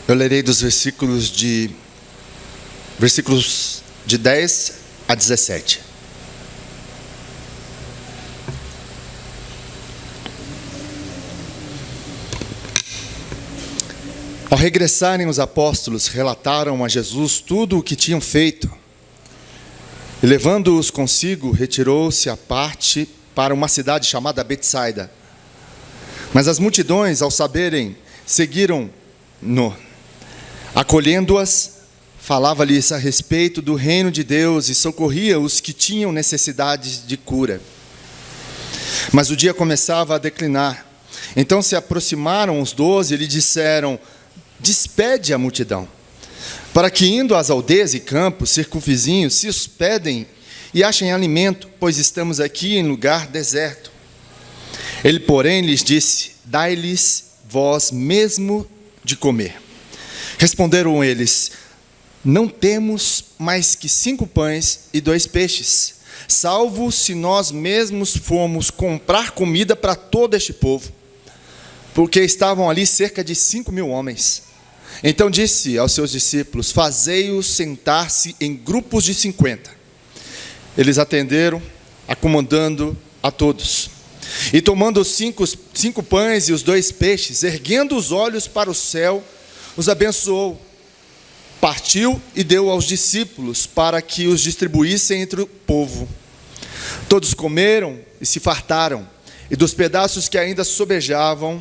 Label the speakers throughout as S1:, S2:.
S1: Eu lerei dos versículos de 10 a 17. Ao regressarem, os apóstolos relataram a Jesus tudo o que tinham feito. E levando-os consigo, retirou-se à parte para uma cidade chamada Betsaida. Mas as multidões, ao saberem, seguiram-no. Acolhendo-as, falava-lhes a respeito do reino de Deus e socorria os que tinham necessidades de cura. Mas o dia começava a declinar. Então se aproximaram os 12 e lhe disseram: despede a multidão, para que indo às aldeias e campos circunvizinhos se hospedem e achem alimento, pois estamos aqui em lugar deserto. Ele, porém, lhes disse: dai-lhes vós mesmo de comer. Responderam eles: não temos mais que 5 pães e 2 peixes, salvo se nós mesmos formos comprar comida para todo este povo, porque estavam ali cerca de 5.000 homens. Então disse aos seus discípulos: fazei-os sentar-se em grupos de 50. Eles atenderam, acomodando a todos. E tomando os 5 pães e os 2 peixes, erguendo os olhos para o céu, os abençoou, partiu e deu aos discípulos para que os distribuíssem entre o povo. Todos comeram e se fartaram, e dos pedaços que ainda sobejaram,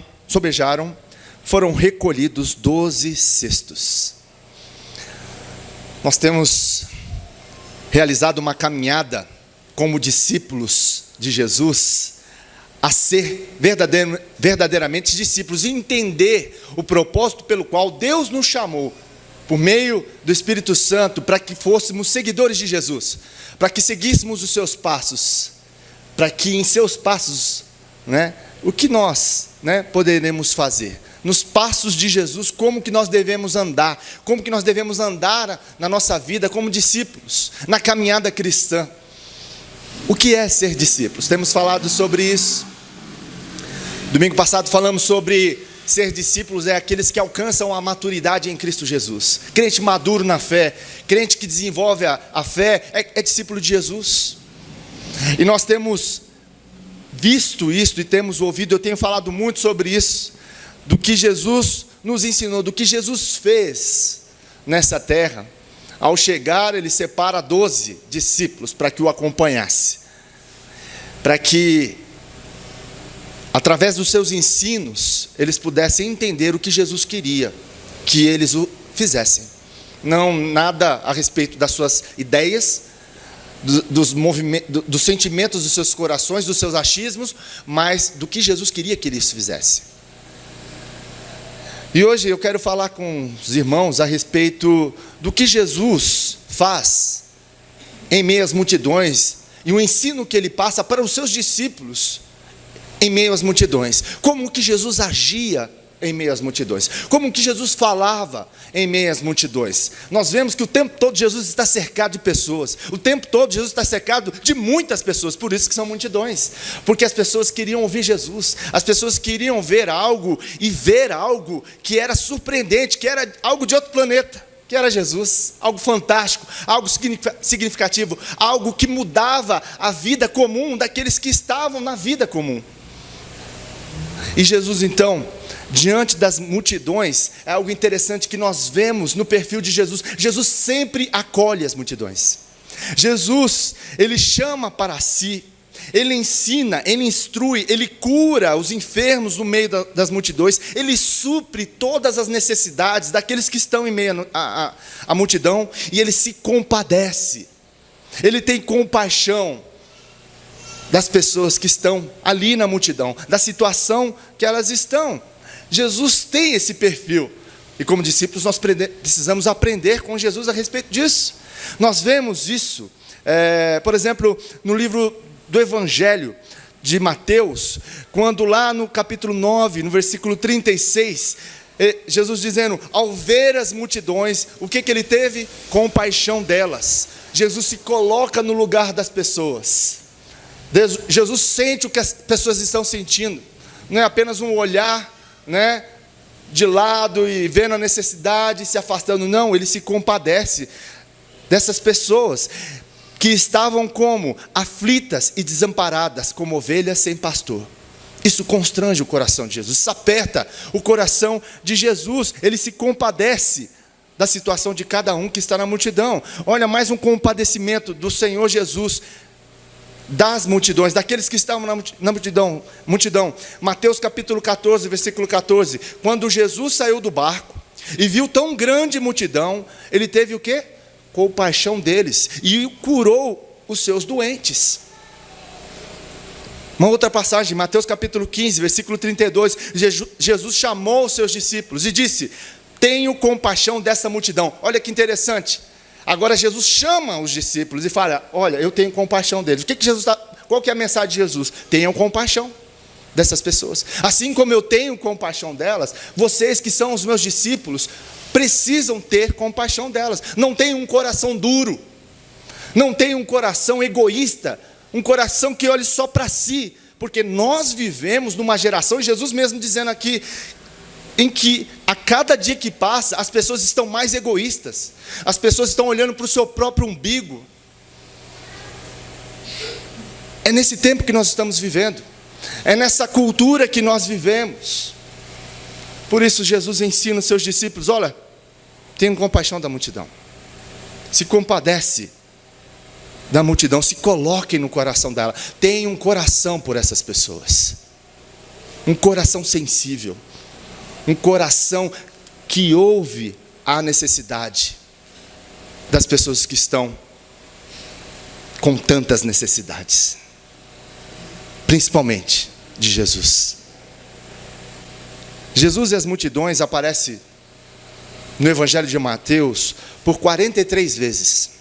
S1: foram recolhidos 12 cestos. Nós temos realizado uma caminhada como discípulos de Jesus, a ser verdadeiramente discípulos e entender o propósito pelo qual Deus nos chamou, por meio do Espírito Santo, para que fôssemos seguidores de Jesus, para que seguíssemos os seus passos, para que em seus passos, o que nós poderemos fazer, nos passos de Jesus, como que nós devemos andar, como que nós devemos andar na nossa vida como discípulos, na caminhada cristã. O que é ser discípulos? Temos falado sobre isso. Domingo passado falamos sobre ser discípulos é aqueles que alcançam a maturidade em Cristo Jesus. Crente maduro na fé, crente que desenvolve a fé, é discípulo de Jesus. E nós temos visto isso e temos ouvido, eu tenho falado muito sobre isso, do que Jesus nos ensinou, do que Jesus fez nessa terra. Ao chegar, ele separa 12 discípulos para que o acompanhasse, para que através dos seus ensinos, eles pudessem entender o que Jesus queria que eles o fizessem. Não nada a respeito das suas ideias, dos sentimentos dos seus corações, dos seus achismos, mas do que Jesus queria que eles fizessem. E hoje eu quero falar com os irmãos a respeito do que Jesus faz em meio às multidões e o ensino que ele passa para os seus discípulos em meio às multidões, como que Jesus agia em meio às multidões, como que Jesus falava em meio às multidões. Nós vemos que o tempo todo Jesus está cercado de pessoas, o tempo todo Jesus está cercado de muitas pessoas, por isso que são multidões, porque as pessoas queriam ouvir Jesus, as pessoas queriam ver algo e ver algo que era surpreendente, que era algo de outro planeta, que era Jesus, algo fantástico, algo significativo, algo que mudava a vida comum daqueles que estavam na vida comum. E Jesus, então, diante das multidões, é algo interessante que nós vemos no perfil de Jesus. Jesus sempre acolhe as multidões. Jesus, ele chama para si, ele ensina, ele instrui, ele cura os enfermos no meio das multidões, ele supre todas as necessidades daqueles que estão em meio à multidão, e ele se compadece, ele tem compaixão das pessoas que estão ali na multidão, da situação que elas estão. Jesus tem esse perfil, e como discípulos nós precisamos aprender com Jesus a respeito disso. Nós vemos isso, por exemplo, no livro do Evangelho de Mateus, quando lá no capítulo 9, no versículo 36, Jesus dizendo, ao ver as multidões, o que ele teve? Compaixão delas. Jesus se coloca no lugar das pessoas. Jesus sente o que as pessoas estão sentindo, não é apenas um olhar, de lado e vendo a necessidade, se afastando. Não, ele se compadece dessas pessoas que estavam como aflitas e desamparadas, como ovelhas sem pastor. Isso constrange o coração de Jesus, isso aperta o coração de Jesus. Ele se compadece da situação de cada um que está na multidão. Olha, mais um compadecimento do Senhor Jesus das multidões, daqueles que estavam na multidão. Mateus capítulo 14, versículo 14. Quando Jesus saiu do barco e viu tão grande multidão, ele teve o quê? Compaixão deles e curou os seus doentes. Uma outra passagem, Mateus capítulo 15, versículo 32. Jesus chamou os seus discípulos e disse: tenho compaixão dessa multidão. Olha que interessante. Agora Jesus chama os discípulos e fala: olha, eu tenho compaixão deles. Qual que é a mensagem de Jesus? Tenham compaixão dessas pessoas. Assim como eu tenho compaixão delas, vocês que são os meus discípulos precisam ter compaixão delas. Não tenham um coração duro, não tenham um coração egoísta, um coração que olhe só para si, porque nós vivemos numa geração, e Jesus mesmo dizendo aqui, em que a cada dia que passa, as pessoas estão mais egoístas, as pessoas estão olhando para o seu próprio umbigo. É nesse tempo que nós estamos vivendo, é nessa cultura que nós vivemos. Por isso Jesus ensina os seus discípulos: olha, tenham compaixão da multidão, se compadece da multidão, se coloquem no coração dela, tenham um coração por essas pessoas, um coração sensível, um coração que ouve a necessidade das pessoas que estão com tantas necessidades, principalmente de Jesus. Jesus e as multidões aparecem no Evangelho de Mateus por 43 vezes.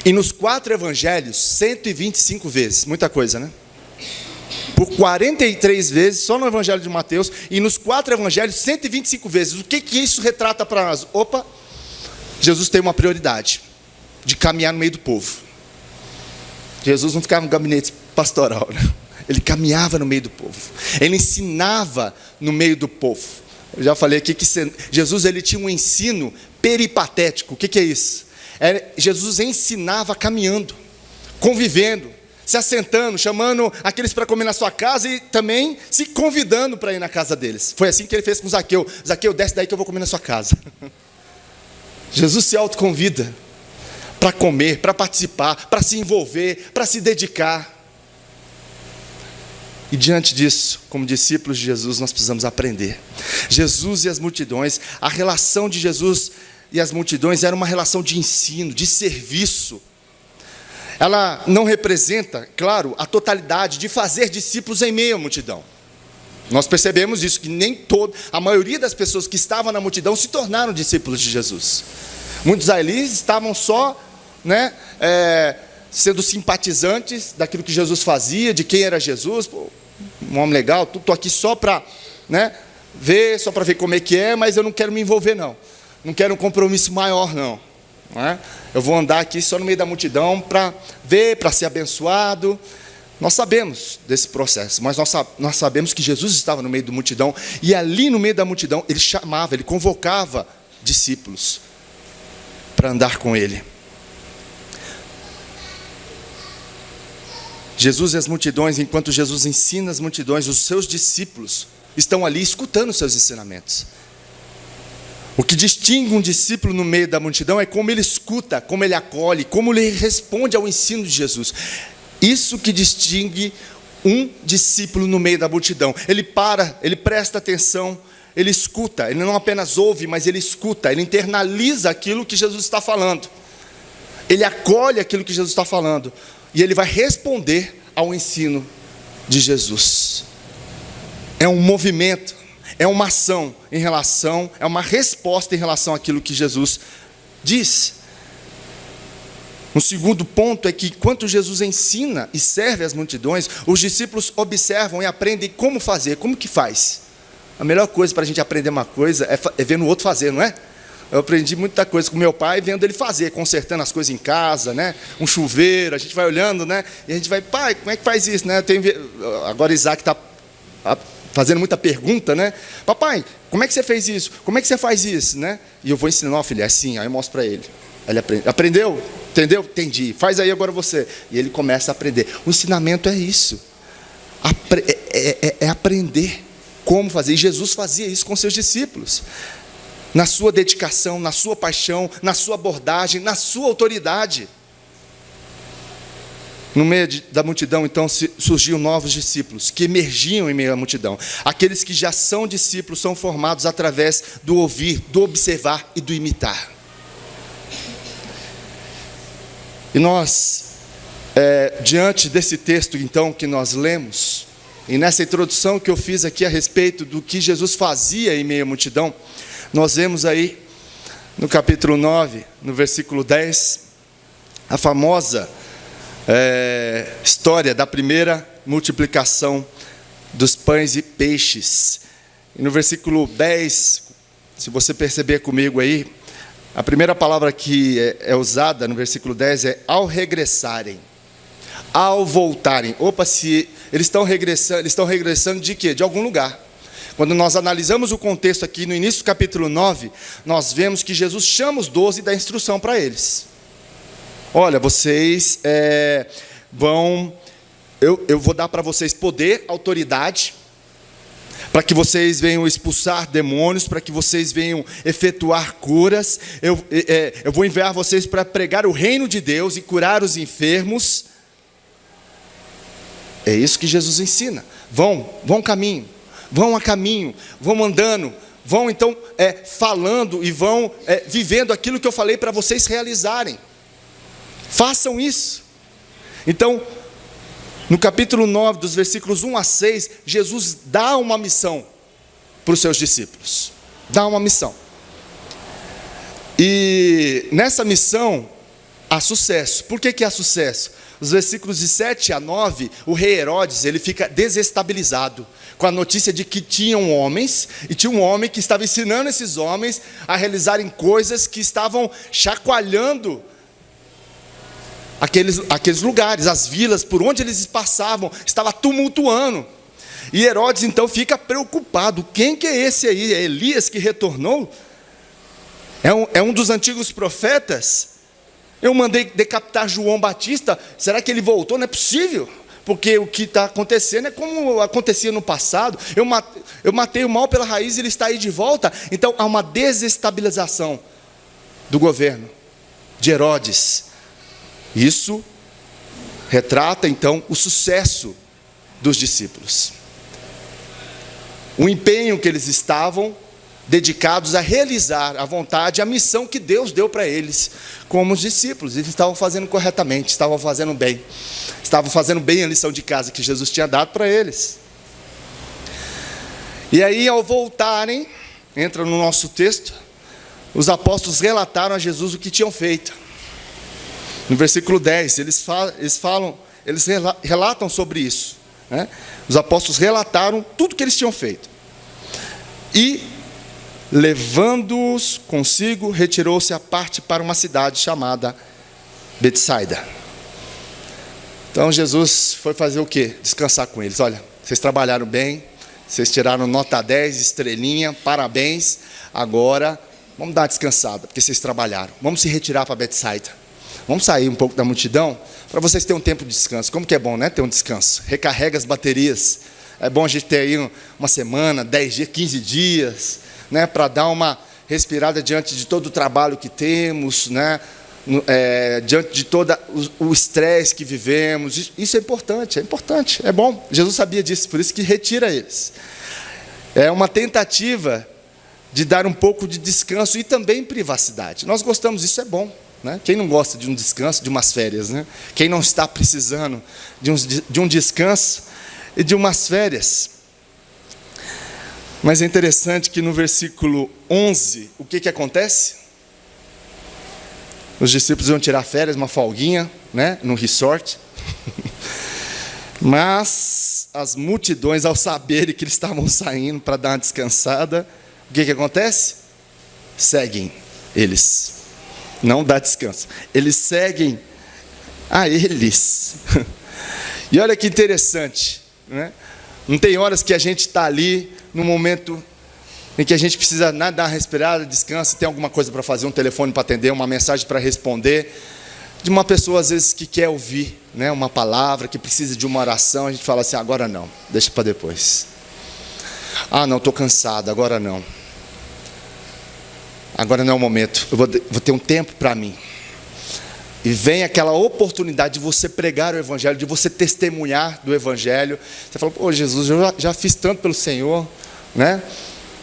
S1: E nos 4 evangelhos, 125 vezes. Muita coisa, né? Por 43 vezes, só no Evangelho de Mateus, e nos 4 evangelhos, 125 vezes. O que isso retrata para nós? Opa, Jesus tem uma prioridade, de caminhar no meio do povo. Jesus não ficava no gabinete pastoral, né? Ele caminhava no meio do povo, ele ensinava no meio do povo. Eu já falei aqui que Jesus ele tinha um ensino peripatético. O que é isso? Jesus ensinava caminhando, convivendo, se assentando, chamando aqueles para comer na sua casa e também se convidando para ir na casa deles. Foi assim que ele fez com Zaqueu. Zaqueu, desce daí que eu vou comer na sua casa. Jesus se autoconvida para comer, para participar, para se envolver, para se dedicar. E diante disso, como discípulos de Jesus, nós precisamos aprender. Jesus e as multidões, a relação de Jesus e as multidões era uma relação de ensino, de serviço. Ela não representa, claro, a totalidade de fazer discípulos em meio à multidão. Nós percebemos isso, que a maioria das pessoas que estavam na multidão se tornaram discípulos de Jesus. Muitos ali estavam só, sendo simpatizantes daquilo que Jesus fazia, de quem era Jesus. Pô, um homem legal, estou aqui só para ver, só para ver como é que é, mas eu não quero me envolver não. Não quero um compromisso maior não. Eu vou andar aqui só no meio da multidão para ver, para ser abençoado. Nós sabemos desse processo, mas nós sabemos que Jesus estava no meio da multidão, e ali no meio da multidão, ele chamava, ele convocava discípulos para andar com ele. Jesus e as multidões, enquanto Jesus ensina as multidões, os seus discípulos estão ali escutando os seus ensinamentos. O que distingue um discípulo no meio da multidão é como ele escuta, como ele acolhe, como ele responde ao ensino de Jesus. Isso que distingue um discípulo no meio da multidão. Ele para, ele presta atenção, ele escuta, ele não apenas ouve, mas ele escuta, ele internaliza aquilo que Jesus está falando. Ele acolhe aquilo que Jesus está falando. E ele vai responder ao ensino de Jesus. É um movimento, é uma ação é uma resposta em relação àquilo que Jesus diz. Um segundo ponto é que, enquanto Jesus ensina e serve as multidões, os discípulos observam e aprendem como fazer. Como que faz? A melhor coisa para a gente aprender uma coisa é vendo o outro fazer, não é? Eu aprendi muita coisa com meu pai, vendo ele fazer, consertando as coisas em casa, um chuveiro, a gente vai olhando, e a gente vai, pai, como é que faz isso? Agora Isaac está fazendo muita pergunta, né? Papai, como é que você fez isso? Como é que você faz isso, né? E eu vou ensinar, ó, filho, é assim, aí eu mostro para ele. Aí ele aprende. Aprendeu? Entendeu? Entendi. Faz aí agora você. E ele começa a aprender. O ensinamento é isso. É aprender como fazer. E Jesus fazia isso com seus discípulos. Na sua dedicação, na sua paixão, na sua abordagem, na sua autoridade. No meio da multidão, então, surgiam novos discípulos, que emergiam em meio à multidão. Aqueles que já são discípulos são formados através do ouvir, do observar e do imitar. E nós, diante desse texto, então, que nós lemos, e nessa introdução que eu fiz aqui a respeito do que Jesus fazia em meio à multidão, nós vemos aí, no capítulo 9, no versículo 10, a famosa história da primeira multiplicação dos pães e peixes. E no versículo 10, se você perceber comigo aí, a primeira palavra que é usada no versículo 10 é ao regressarem, ao voltarem. Opa, se eles estão regressando de quê? De algum lugar. Quando nós analisamos o contexto aqui no início do capítulo 9, nós vemos que Jesus chama os 12 e dá instrução para eles. Olha, vocês eu vou dar para vocês poder, autoridade, para que vocês venham expulsar demônios, para que vocês venham efetuar curas. Eu vou enviar vocês para pregar o reino de Deus e curar os enfermos. É isso que Jesus ensina. Vão a caminho, vão andando, vão então falando e vão vivendo aquilo que eu falei para vocês realizarem. Façam isso. Então, no capítulo 9, dos versículos 1 a 6, Jesus dá uma missão para os seus discípulos. Dá uma missão. E nessa missão, há sucesso. Por que há sucesso? Os versículos de 7 a 9, o rei Herodes, ele fica desestabilizado com a notícia de que tinham homens, e tinha um homem que estava ensinando esses homens a realizarem coisas que estavam chacoalhando aqueles lugares, as vilas, por onde eles passavam, estava tumultuando. E Herodes então fica preocupado. Quem que é esse aí? É Elias que retornou? É um dos antigos profetas? Eu mandei decapitar João Batista, será que ele voltou? Não é possível, porque o que está acontecendo é como acontecia no passado. Eu matei o mal pela raiz e ele está aí de volta. Então há uma desestabilização do governo de Herodes. Isso retrata então o sucesso dos discípulos. O empenho que eles estavam dedicados a realizar a vontade, a missão que Deus deu para eles como os discípulos. Eles estavam fazendo corretamente, estavam fazendo bem a lição de casa que Jesus tinha dado para eles. E aí, ao voltarem, entra no nosso texto, os apóstolos relataram a Jesus o que tinham feito. No versículo 10, eles relatam sobre isso, né? Os apóstolos relataram tudo que eles tinham feito. E, levando-os consigo, retirou-se à parte para uma cidade chamada Betsaida. Então Jesus foi fazer o quê? Descansar com eles. Olha, vocês trabalharam bem, vocês tiraram nota 10, estrelinha, parabéns. Agora, vamos dar uma descansada, porque vocês trabalharam. Vamos se retirar para Betsaida. Vamos sair um pouco da multidão, para vocês terem um tempo de descanso. Como que é bom, né? Ter um descanso. Recarrega as baterias. É bom a gente ter aí uma semana, 10 dias, 15 dias, né? Para dar uma respirada diante de todo o trabalho que temos, né? Diante de todo o estresse que vivemos. Isso é importante, é bom. Jesus sabia disso, por isso que retira eles. É uma tentativa de dar um pouco de descanso e também privacidade. Nós gostamos disso, é bom. Né? Quem não gosta de um descanso, de umas férias, né? Quem não está precisando de um descanso e de umas férias? Mas é interessante que no versículo 11, o que acontece? Os discípulos iam tirar férias, uma folguinha, né? No resort. Mas as multidões, ao saberem que eles estavam saindo para dar uma descansada, o que acontece? Seguem eles. Não dá descanso. Eles seguem a eles. E olha que interessante, né? Não tem horas que a gente está ali, no momento em que a gente precisa dar uma respirada, descansa, tem alguma coisa para fazer, um telefone para atender, uma mensagem para responder, de uma pessoa às vezes que quer ouvir, né, uma palavra, que precisa de uma oração, a gente fala assim, agora não, deixa para depois. Ah, não, estou cansado, agora não. Agora não é o momento, eu vou ter um tempo para mim. E vem aquela oportunidade de você pregar o Evangelho, de você testemunhar do Evangelho. Você fala, pô, Jesus, eu já fiz tanto pelo Senhor, né?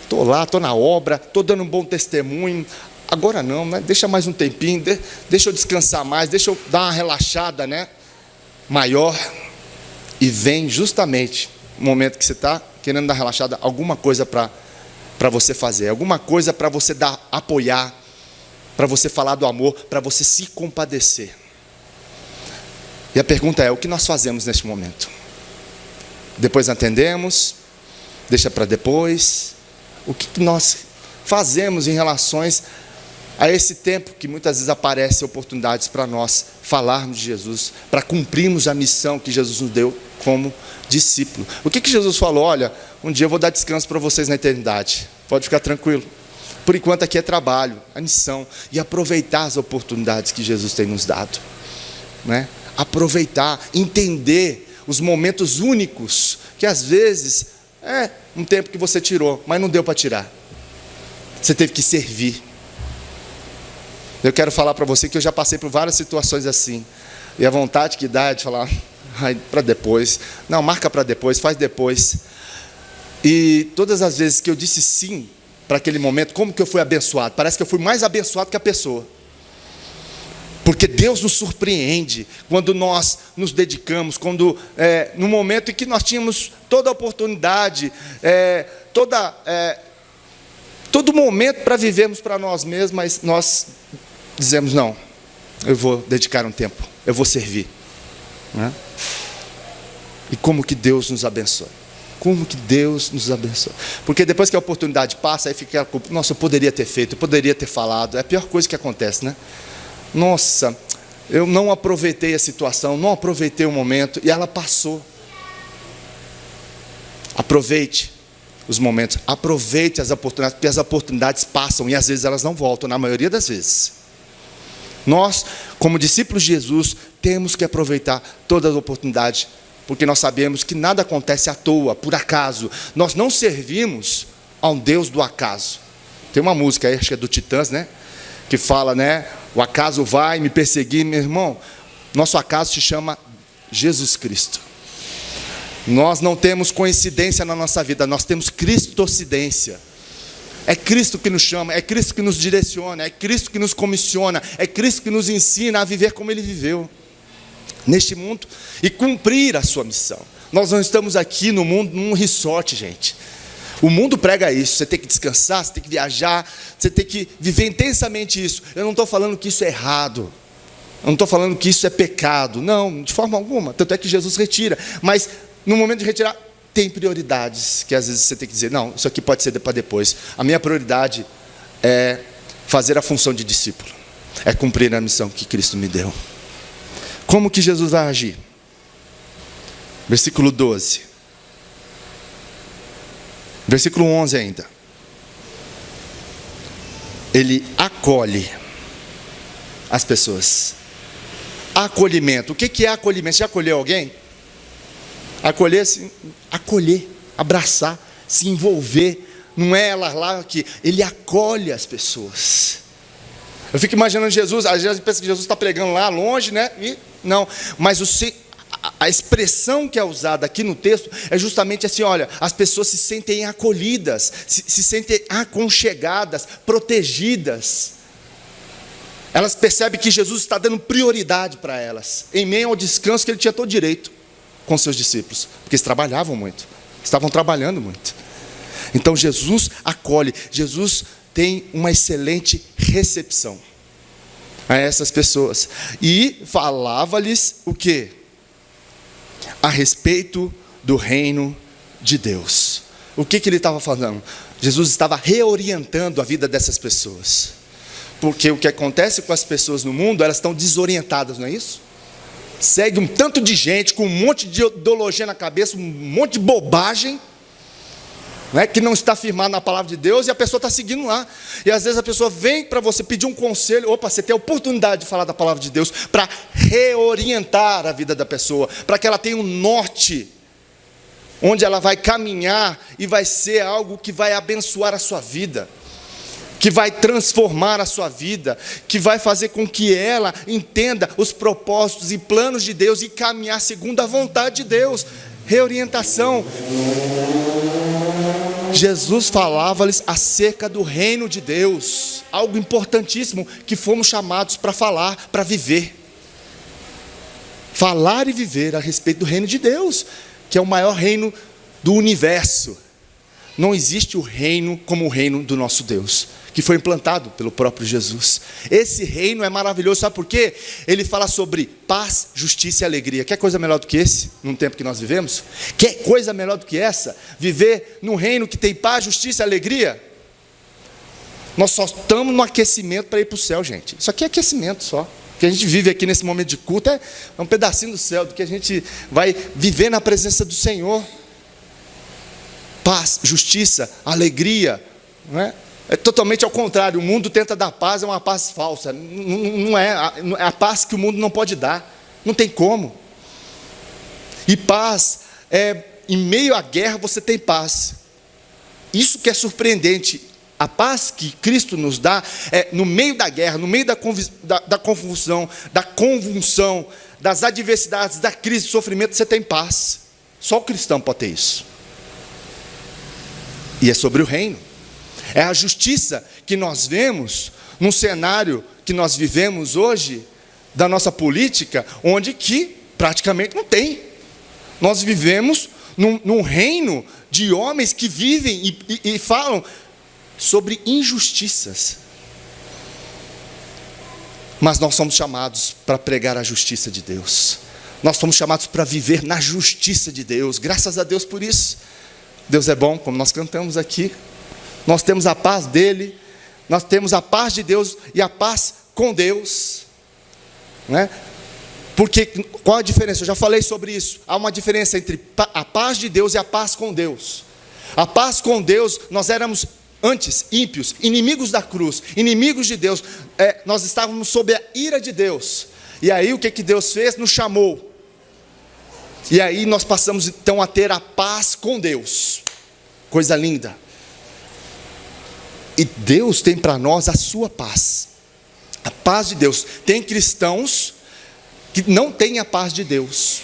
S1: Estou lá, estou na obra, estou dando um bom testemunho. Agora não, né? Deixa mais um tempinho, deixa eu descansar mais, deixa eu dar uma relaxada, né? Maior. E vem justamente o momento que você está querendo dar relaxada, alguma coisa para você fazer, alguma coisa para você apoiar, para você falar do amor, para você se compadecer. E a pergunta é, o que nós fazemos neste momento? Depois atendemos, deixa para depois. O que nós fazemos em relações a esse tempo que muitas vezes aparecem oportunidades para nós falarmos de Jesus, para cumprirmos a missão que Jesus nos deu como discípulo? O que Jesus falou? Olha, um dia eu vou dar descanso para vocês na eternidade, pode ficar tranquilo. Por enquanto aqui é trabalho, a missão, e aproveitar as oportunidades que Jesus tem nos dado, né? Aproveitar, entender os momentos únicos, que às vezes é um tempo que você tirou, mas não deu para tirar, você teve que servir. Eu quero falar para você que eu já passei por várias situações assim, e a vontade que dá é de falar, para depois, não, marca para depois, faz depois. E todas as vezes que eu disse sim para aquele momento, como que eu fui abençoado? Parece que eu fui mais abençoado que a pessoa. Porque Deus nos surpreende quando nós nos dedicamos, quando no momento em que nós tínhamos toda a oportunidade, todo momento para vivermos para nós mesmos, mas nós dizemos, não, eu vou dedicar um tempo, eu vou servir, né? E como que Deus nos abençoa? Como que Deus nos abençoa? Porque depois que a oportunidade passa, aí fica a culpa. Nossa, eu poderia ter feito, eu poderia ter falado. É a pior coisa que acontece, né? Nossa, eu não aproveitei a situação, não aproveitei o momento, e ela passou. Aproveite os momentos, aproveite as oportunidades, porque as oportunidades passam, e às vezes elas não voltam, na maioria das vezes. Nós, como discípulos de Jesus, temos que aproveitar todas as oportunidades, porque nós sabemos que nada acontece à toa, por acaso. Nós não servimos a um Deus do acaso. Tem uma música aí, acho que é do Titãs, né? Que fala, né? O acaso vai me perseguir, meu irmão. Nosso acaso se chama Jesus Cristo. Nós não temos coincidência na nossa vida, nós temos cristocidência. É Cristo que nos chama, é Cristo que nos direciona, é Cristo que nos comissiona, é Cristo que nos ensina a viver como Ele viveu neste mundo e cumprir a sua missão. Nós não estamos aqui no mundo num resort, gente. O mundo prega isso, você tem que descansar, você tem que viajar, você tem que viver intensamente isso. Eu não estou falando que isso é errado, eu não estou falando que isso é pecado, não, de forma alguma, tanto é que Jesus retira, mas no momento de retirar, tem prioridades, que às vezes você tem que dizer, não, isso aqui pode ser para depois. A minha prioridade é fazer a função de discípulo, é cumprir a missão que Cristo me deu. Como que Jesus vai agir? Versículo 12. Versículo 11 ainda. Ele acolhe as pessoas. Acolhimento. O que é acolhimento? Você já acolheu alguém? Acolher, assim, acolher, abraçar, se envolver. Não é ela lá que ele acolhe as pessoas. Eu fico imaginando Jesus, às vezes pensa que Jesus está pregando lá longe, né? E não, mas a expressão que é usada aqui no texto é justamente assim, olha, as pessoas se sentem acolhidas, se sentem aconchegadas, protegidas. Elas percebem que Jesus está dando prioridade para elas, em meio ao descanso que ele tinha todo direito com seus discípulos, porque eles trabalhavam muito, estavam trabalhando muito. Então Jesus acolhe, Jesus tem uma excelente recepção a essas pessoas, e falava-lhes o quê? A respeito do reino de Deus. O que ele estava falando? Jesus estava reorientando a vida dessas pessoas, porque o que acontece com as pessoas no mundo, elas estão desorientadas, não é isso? segue um tanto de gente com um monte de ideologia na cabeça, um monte de bobagem, né, que não está firmado na palavra de Deus, e a pessoa está seguindo lá. E às vezes a pessoa vem para você pedir um conselho, opa, você tem a oportunidade de falar da palavra de Deus para reorientar a vida da pessoa, para que ela tenha um norte, onde ela vai caminhar e vai ser algo que vai abençoar a sua vida, que vai transformar a sua vida, que vai fazer com que ela entenda os propósitos e planos de Deus e caminhar segundo a vontade de Deus. Reorientação. Jesus falava-lhes acerca do reino de Deus, algo importantíssimo que fomos chamados para falar, para viver. Falar e viver a respeito do reino de Deus, que é o maior reino do universo. Não existe o reino como o reino do nosso Deus, que foi implantado pelo próprio Jesus. Esse reino é maravilhoso, sabe por quê? Ele fala sobre paz, justiça e alegria. Quer coisa melhor do que esse, num tempo que nós vivemos? Quer coisa melhor do que essa? Viver num reino que tem paz, justiça e alegria? Nós só estamos no aquecimento para ir para o céu, gente. Isso aqui é aquecimento só. O que a gente vive aqui nesse momento de culto é um pedacinho do céu, do que a gente vai viver na presença do Senhor. Paz, justiça, alegria, não é? É totalmente ao contrário. O mundo tenta dar paz, é uma paz falsa. Não é a paz que o mundo não pode dar. Não tem como. E paz, em meio à guerra você tem paz. Isso que é surpreendente. A paz que Cristo nos dá é no meio da guerra, no meio da confusão, da convulsão, das adversidades, da crise, do sofrimento, você tem paz. Só o cristão pode ter isso. E é sobre o reino. É a justiça que nós vemos num cenário que nós vivemos hoje, da nossa política, onde que praticamente não tem. Nós vivemos num reino de homens que vivem e falam sobre injustiças. Mas nós somos chamados para pregar a justiça de Deus. Nós somos chamados para viver na justiça de Deus. Graças a Deus por isso. Deus é bom, como nós cantamos aqui. Nós temos a paz dele, nós temos a paz de Deus e a paz com Deus, né? Porque qual a diferença? Eu já falei sobre isso. Há uma diferença entre a paz de Deus e a paz com Deus. A paz com Deus, nós éramos antes ímpios, inimigos da cruz, inimigos de Deus. Nós estávamos sob a ira de Deus. E aí o que Deus fez? Nos chamou. E aí nós passamos então a ter a paz com Deus. Coisa linda. E Deus tem para nós a sua paz. A paz de Deus. Tem cristãos que não têm a paz de Deus.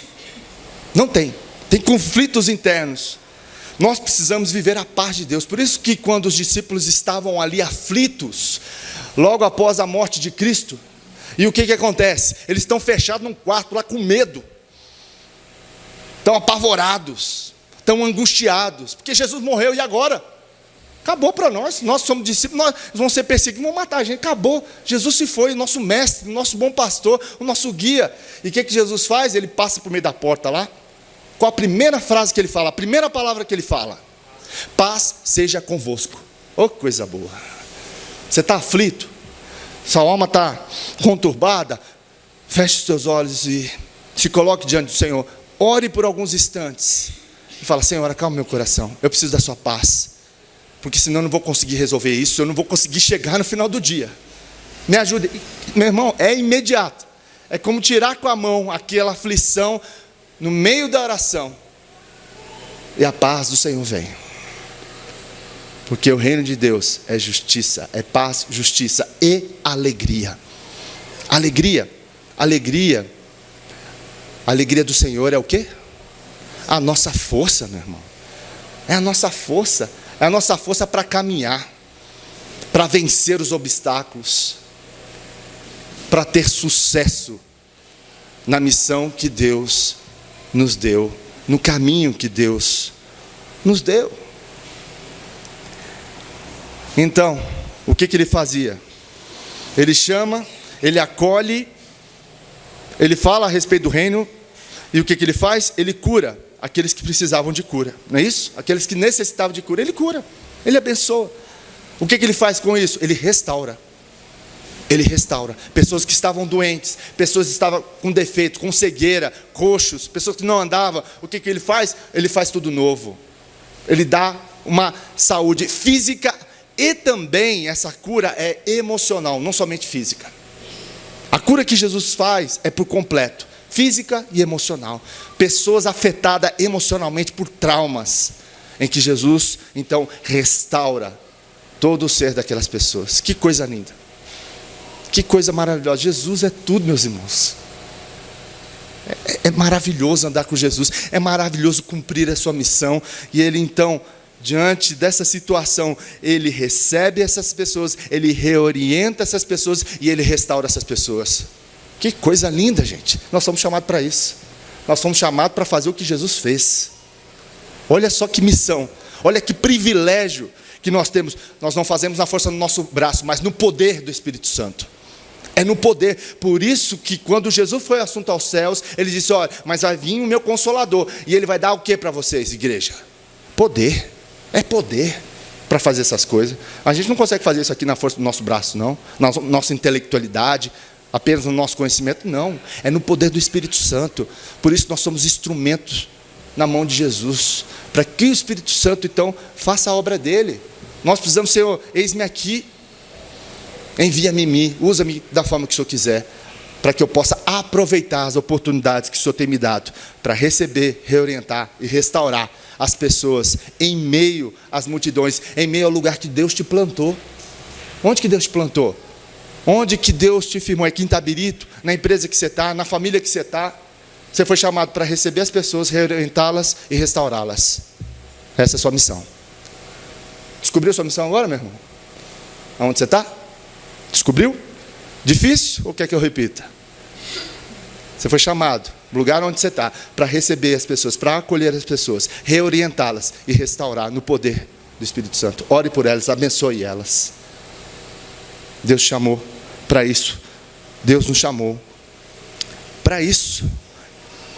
S1: Não tem. Tem conflitos internos. Nós precisamos viver a paz de Deus. Por isso que quando os discípulos estavam ali aflitos, logo após a morte de Cristo, e o que acontece? Eles estão fechados num quarto lá com medo. Estão apavorados. Estão angustiados. Porque Jesus morreu e agora? Acabou para nós. Nós somos discípulos, nós vamos ser perseguidos, vão matar a gente. Acabou. Jesus se foi, o nosso mestre, o nosso bom pastor, o nosso guia. E o que Jesus faz? Ele passa por meio da porta lá. Qual a primeira frase que ele fala? A primeira palavra que ele fala? Paz seja convosco. Oh, coisa boa. Você está aflito? Sua alma está conturbada? Feche os seus olhos e se coloque diante do Senhor. Ore por alguns instantes. E fala: Senhor, acalma meu coração. Eu preciso da sua paz. Porque senão eu não vou conseguir resolver isso. Eu não vou conseguir chegar no final do dia. Me ajude. Meu irmão, é imediato. É como tirar com a mão aquela aflição no meio da oração. E a paz do Senhor vem. Porque o reino de Deus é justiça, é paz, justiça e alegria. Alegria. Alegria. A alegria do Senhor é o quê? A nossa força, meu irmão. É a nossa força. É a nossa força para caminhar, para vencer os obstáculos, para ter sucesso na missão que Deus nos deu, no caminho que Deus nos deu. Então, o que ele fazia? Ele chama, ele acolhe, ele fala a respeito do reino, e o que ele faz? Ele cura aqueles que precisavam de cura, não é isso? Aqueles que necessitavam de cura, ele cura, ele abençoa. O que ele faz com isso? Ele restaura. Ele restaura. Pessoas que estavam doentes, pessoas que estavam com defeito, com cegueira, coxos, pessoas que não andavam. O que ele faz? Ele faz tudo novo. Ele dá uma saúde física e também essa cura é emocional, não somente física. A cura que Jesus faz é por completo, física e emocional. Pessoas afetadas emocionalmente por traumas, em que Jesus, então, restaura todo o ser daquelas pessoas. Que coisa linda. Que coisa maravilhosa. Jesus é tudo, meus irmãos. É maravilhoso andar com Jesus. É maravilhoso cumprir a sua missão. E Ele, então, diante dessa situação, Ele recebe essas pessoas, Ele reorienta essas pessoas e Ele restaura essas pessoas. Que coisa linda, gente. Nós somos chamados para isso. Nós somos chamados para fazer o que Jesus fez. Olha só que missão. Olha que privilégio que nós temos. Nós não fazemos na força do nosso braço, mas no poder do Espírito Santo. É no poder. Por isso que quando Jesus foi assunto aos céus, Ele disse, olha, mas vai vir o meu Consolador. E Ele vai dar o que para vocês, igreja? Poder. É poder para fazer essas coisas. A gente não consegue fazer isso aqui na força do nosso braço, não. Na nossa intelectualidade, apenas no nosso conhecimento, não. É no poder do Espírito Santo. Por isso nós somos instrumentos na mão de Jesus. Para que o Espírito Santo, então, faça a obra dEle. Nós precisamos ser, eis-me aqui. Envia-me em mim, usa-me da forma que o Senhor quiser, para que eu possa aproveitar as oportunidades que o Senhor tem me dado, para receber, reorientar e restaurar as pessoas em meio às multidões, em meio ao lugar que Deus te plantou. Onde que Deus te plantou? Onde que Deus te firmou? É Quintabirito? Na empresa que você está? Na família que você está? Você foi chamado para receber as pessoas, reorientá-las e restaurá-las. Essa é a sua missão. Descobriu a sua missão agora, meu irmão? Aonde você está? Descobriu? Difícil ou quer que eu repita? Você foi chamado, no lugar onde você está, para receber as pessoas, para acolher as pessoas, reorientá-las e restaurar no poder do Espírito Santo. Ore por elas, abençoe elas. Deus chamou para isso. Deus nos chamou para isso.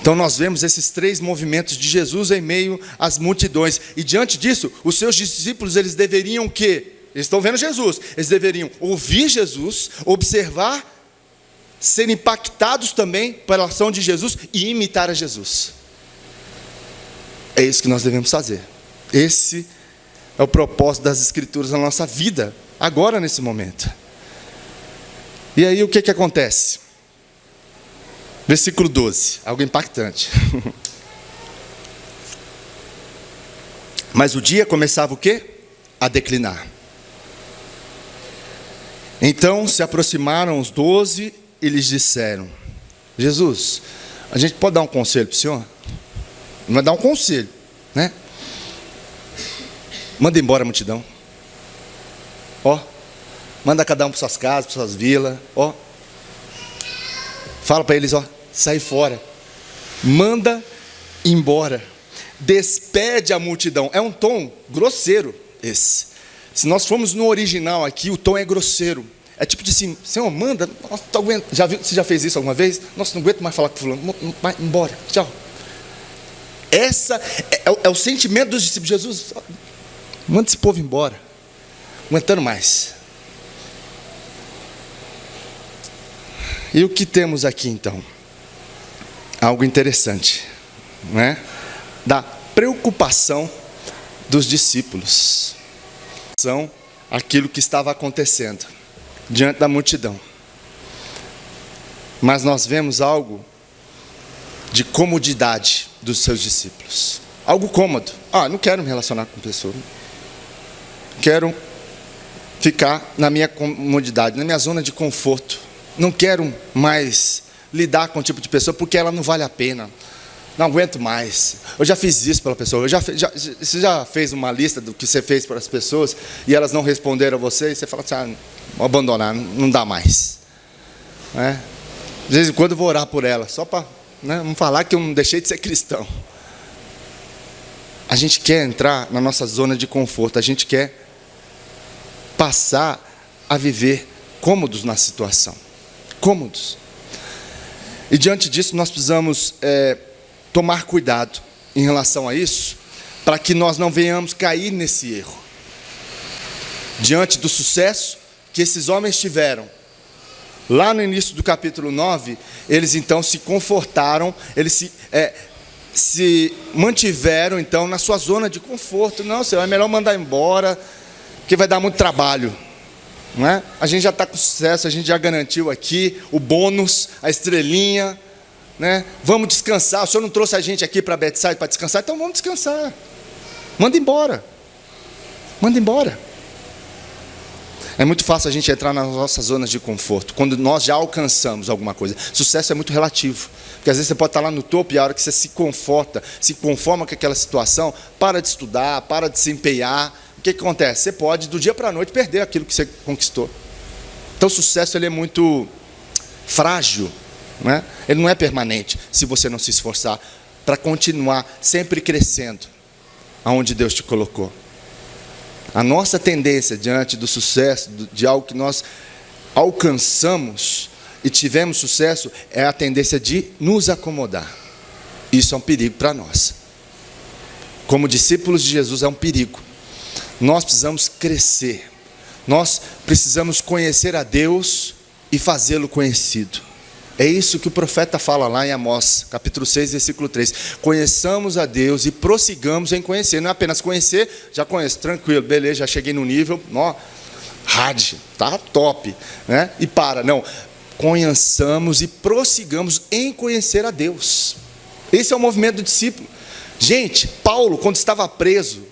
S1: Então nós vemos esses três movimentos de Jesus em meio às multidões. E diante disso, os seus discípulos, eles deveriam o quê? Eles estão vendo Jesus, eles deveriam ouvir Jesus, observar, ser impactados também pela ação de Jesus e imitar a Jesus. É isso que nós devemos fazer. Esse é o propósito das Escrituras na nossa vida, agora nesse momento. E aí o que acontece? Versículo 12, algo impactante. Mas o dia começava o quê? A declinar. Então se aproximaram os 12 e lhes disseram: Jesus, a gente pode dar um conselho para o senhor? Não vai dar um conselho, né? Manda embora a multidão. Ó, manda cada um para suas casas, para suas vilas. Ó, fala para eles, ó, sai fora. Manda embora. Despede a multidão. É um tom grosseiro esse. Se nós formos no original aqui, o tom é grosseiro. É tipo de assim, Senhor, manda. Nossa, tô aguento. Você já fez isso alguma vez? Nossa, não aguento mais falar com o fulano. Vai embora, tchau. Essa é o sentimento dos discípulos. Jesus, manda esse povo embora. Aguentando mais. E o que temos aqui então? Algo interessante, né? Da preocupação dos discípulos. São aquilo que estava acontecendo diante da multidão. Mas nós vemos algo de comodidade dos seus discípulos. Algo cômodo. Não quero me relacionar com pessoa. Quero ficar na minha comodidade, na minha zona de conforto. Não quero mais lidar com o tipo de pessoa porque ela não vale a pena. Não aguento mais. Eu já fiz isso pela pessoa. Você já fez uma lista do que você fez para as pessoas e elas não responderam a você? E você fala assim, vou abandonar, não dá mais. De vez em quando eu vou orar por ela, só para não falar que eu não deixei de ser cristão. A gente quer entrar na nossa zona de conforto. A gente quer passar a viver cômodos na situação. Cômodos. E diante disso nós precisamos tomar cuidado em relação a isso, para que nós não venhamos cair nesse erro. Diante do sucesso que esses homens tiveram, Lá no início do capítulo 9, eles então se confortaram, eles se mantiveram então na sua zona de conforto. Não, Senhor, é melhor mandar embora, porque vai dar muito trabalho. Não é? A gente já está com sucesso, a gente já garantiu aqui o bônus, a estrelinha, né? Vamos descansar. O Senhor não trouxe a gente aqui para Betsaida para descansar, então vamos descansar. Manda embora. Manda embora. É muito fácil a gente entrar nas nossas zonas de conforto, quando nós já alcançamos alguma coisa. Sucesso é muito relativo, porque às vezes você pode estar lá no topo e a hora que você se conforta, se conforma com aquela situação, para de estudar, para de se empenhar, o que acontece? Você pode, do dia para a noite, perder aquilo que você conquistou. Então o sucesso ele é muito frágil, né? Ele não é permanente, se você não se esforçar para continuar sempre crescendo aonde Deus te colocou. A nossa tendência diante do sucesso, de algo que nós alcançamos e tivemos sucesso, é a tendência de nos acomodar. Isso é um perigo para nós. Como discípulos de Jesus, é um perigo. Nós precisamos crescer. Nós precisamos conhecer a Deus e fazê-lo conhecido. É isso que o profeta fala lá em Amós, capítulo 6, versículo 3. Conheçamos a Deus e prossigamos em conhecer. Não é apenas conhecer, já conheço, tranquilo, beleza, já cheguei no nível, ó, hard, tá top, né? E para, não. Conheçamos e prossigamos em conhecer a Deus. Esse é o movimento do discípulo. Gente, Paulo, quando estava preso,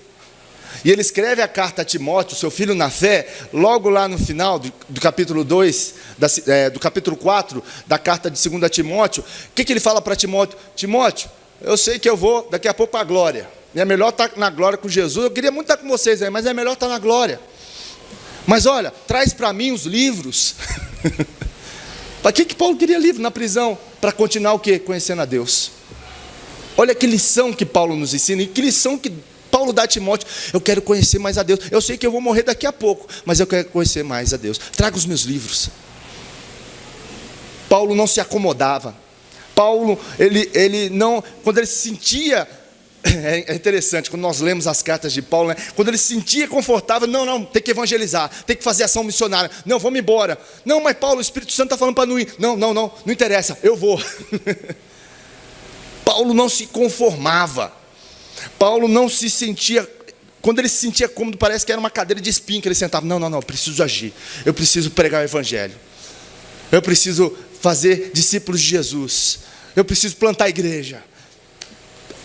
S1: e ele escreve a carta a Timóteo, seu filho na fé, logo lá no final do capítulo 2, do capítulo 4, da carta de 2 Timóteo, o que ele fala para Timóteo? Timóteo, eu sei que eu vou daqui a pouco para a glória, e é melhor estar na glória com Jesus, eu queria muito estar com vocês aí, mas é melhor estar na glória. Mas olha, traz para mim os livros. Para que Paulo queria livro na prisão? Para continuar o quê? Conhecendo a Deus. Olha que lição que Paulo nos ensina, e que lição que Paulo dá a Timóteo. Eu quero conhecer mais a Deus. Eu sei que eu vou morrer daqui a pouco, mas eu quero conhecer mais a Deus. Traga os meus livros. Paulo não se acomodava. Paulo, ele não, quando ele se sentia, é interessante, quando nós lemos as cartas de Paulo, né? Quando ele se sentia confortável, não, tem que evangelizar, tem que fazer ação missionária. Não, vamos embora. Não, mas Paulo, o Espírito Santo está falando para não ir. Não interessa, eu vou. Paulo não se conformava. Paulo não se sentia, quando ele se sentia cômodo, parece que era uma cadeira de espinho que ele sentava. Não, eu preciso agir, eu preciso pregar o Evangelho, eu preciso fazer discípulos de Jesus, eu preciso plantar a igreja.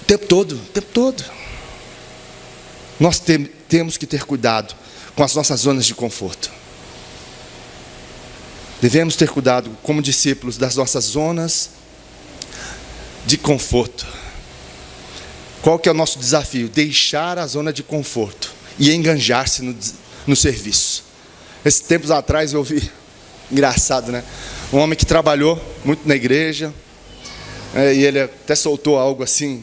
S1: O tempo todo. Nós temos que ter cuidado com as nossas zonas de conforto. Devemos ter cuidado, como discípulos, das nossas zonas de conforto. Qual que é o nosso desafio? Deixar a zona de conforto e enganjar-se no serviço. Esses tempos atrás eu ouvi, engraçado, né? Um homem que trabalhou muito na igreja, e ele até soltou algo assim,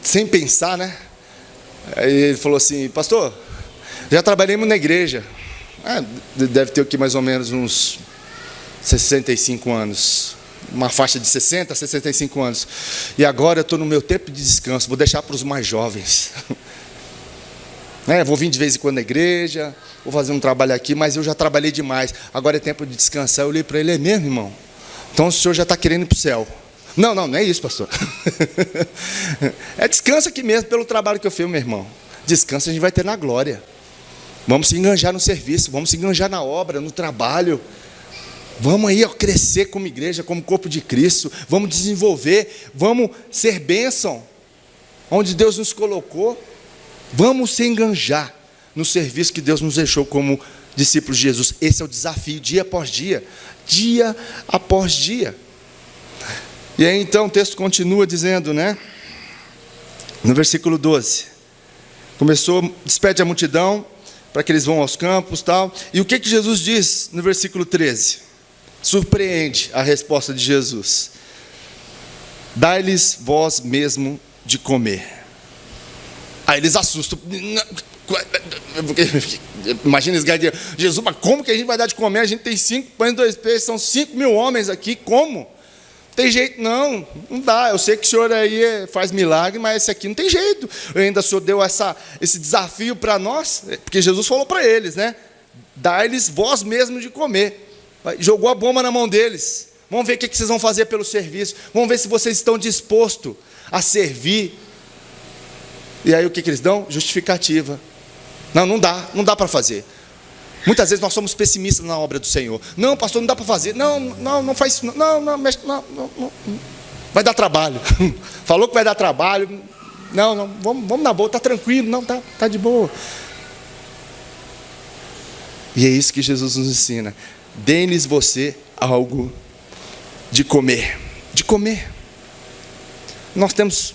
S1: sem pensar, né? Aí ele falou assim: pastor, já trabalhei muito na igreja. Deve ter aqui mais ou menos uns 65 anos. Uma faixa de 60 a 65 anos. E agora eu estou no meu tempo de descanso. Vou deixar para os mais jovens. Vou vir de vez em quando na igreja, vou fazer um trabalho aqui, mas eu já trabalhei demais. Agora é tempo de descansar. Eu olhei para ele: é mesmo, irmão? Então o senhor já está querendo ir para o céu. Não é isso, pastor. É descanso aqui mesmo pelo trabalho que eu fiz, meu irmão. Descanso a gente vai ter na glória. Vamos se enganjar no serviço, vamos se enganjar na obra, no trabalho. Vamos aí crescer como igreja, como corpo de Cristo. Vamos desenvolver, vamos ser bênção onde Deus nos colocou. Vamos se enganjar no serviço que Deus nos deixou como discípulos de Jesus. Esse é o desafio, dia após dia. Dia após dia. E aí então o texto continua dizendo, né? No versículo 12. Começou, despede a multidão para que eles vão aos campos e tal. E o que Jesus diz no versículo 13? Surpreende a resposta de Jesus: dai-lhes vós mesmo de comer. Aí eles assustam. Imagina esse cara: Jesus, mas como que a gente vai dar de comer? A gente tem 5 pães e 2 peixes, são 5.000 homens aqui, como? Tem jeito? Não dá. Eu sei que o senhor aí faz milagre, mas esse aqui não tem jeito. Ainda o senhor deu esse desafio para nós, porque Jesus falou para eles, né? Dai-lhes vós mesmo de comer. Jogou a bomba na mão deles. Vamos ver o que vocês vão fazer pelo serviço. Vamos ver se vocês estão dispostos a servir. E aí o que eles dão? Justificativa. Não dá para fazer. Muitas vezes nós somos pessimistas na obra do Senhor. Não, pastor, não dá para fazer. Não faz isso. Não, vai dar trabalho. Falou que vai dar trabalho. Não, vamos na boa, está tranquilo. Não, tá de boa. E é isso que Jesus nos ensina. Dê-lhes você algo de comer. De comer. Nós temos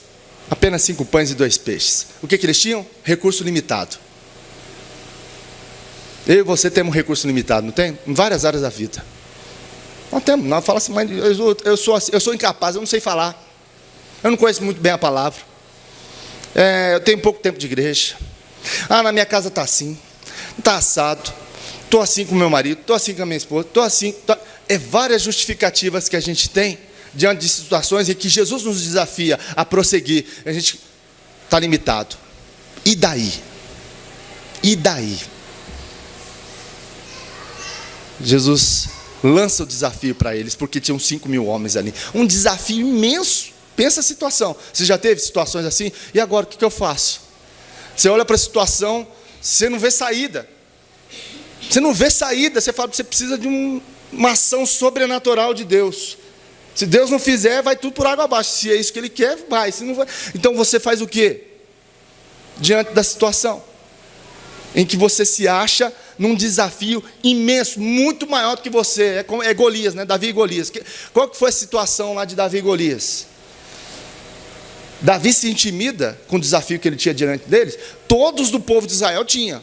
S1: apenas 5 pães e 2 peixes. O que eles tinham? Recurso limitado. Eu e você temos um recurso limitado, não tem? Em várias áreas da vida. Nós temos. Nós falamos assim, mas eu sou incapaz, eu não sei falar. Eu não conheço muito bem a palavra. Eu tenho pouco tempo de igreja. Na minha casa está assim. Está assado. Estou assim com meu marido. Estou assim com a minha esposa. Estou assim. É várias justificativas que a gente tem diante de situações em que Jesus nos desafia a prosseguir. A gente está limitado. E daí? E daí? Jesus lança o desafio para eles, porque tinham 5.000 homens ali. Um desafio imenso. Pensa a situação. Você já teve situações assim? E agora, o que eu faço? Você olha para a situação, você não vê saída. Você não vê saída. Você fala que você precisa de uma ação sobrenatural de Deus. Se Deus não fizer, vai tudo por água abaixo. Se é isso que Ele quer, vai. Se não vai. Então você faz o quê? Diante da situação em que você se acha num desafio imenso, muito maior do que você. É Golias, né? Davi e Golias. Qual que foi a situação lá de Davi e Golias? Davi se intimida com o desafio que ele tinha diante deles. Todos do povo de Israel tinham.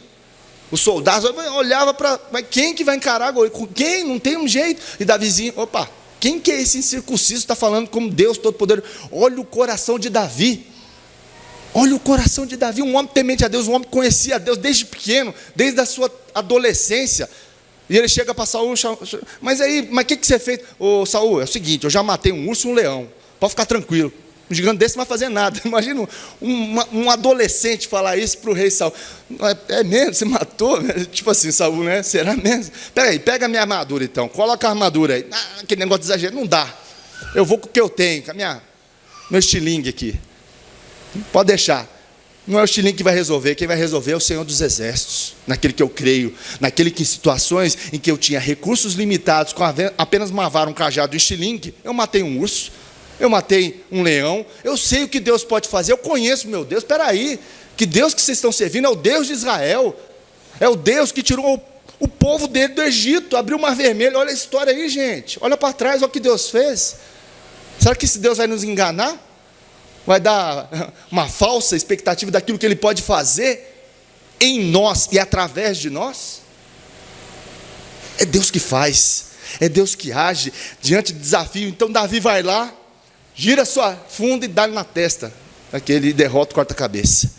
S1: Os soldados olhavam para... Mas quem que vai encarar Golias? Quem? Não tem um jeito. E Davizinho, opa, quem que é esse incircunciso que está falando como Deus Todo-Poderoso? Olha o coração de Davi. Olha o coração de Davi, um homem temente a Deus, um homem que conhecia a Deus desde pequeno, desde a sua adolescência. E ele chega para Saul, mas o que você fez? Ô Saul, é o seguinte, eu já matei um urso e um leão, pode ficar tranquilo. Um gigante desse não vai fazer nada. Imagina um adolescente falar isso para o rei Saul. É mesmo? Você matou? Tipo assim, Saul, né? Será mesmo? Pega a minha armadura então, coloca a armadura aí. Aquele negócio de exagero, não dá. Eu vou com o que eu tenho, com meu estilingue aqui. Pode deixar. Não é o estilingue que vai resolver. Quem vai resolver é o Senhor dos Exércitos. Naquele que eu creio. Naquele que em situações em que eu tinha recursos limitados, com apenas uma vara, um cajado e um estilingue, eu matei um urso, eu matei um leão. Eu sei o que Deus pode fazer. Eu conheço meu Deus. Espera aí. Que Deus que vocês estão servindo é o Deus de Israel. É o Deus que tirou o povo dele do Egito. Abriu o Mar Vermelho. Olha a história aí, gente. Olha para trás. Olha o que Deus fez. Será que esse Deus vai nos enganar? Vai dar uma falsa expectativa daquilo que Ele pode fazer em nós e através de nós? É Deus que faz, é Deus que age diante do desafio. Então Davi vai lá, gira sua funda e dá-lhe na testa. Aquele derrota, corta a cabeça.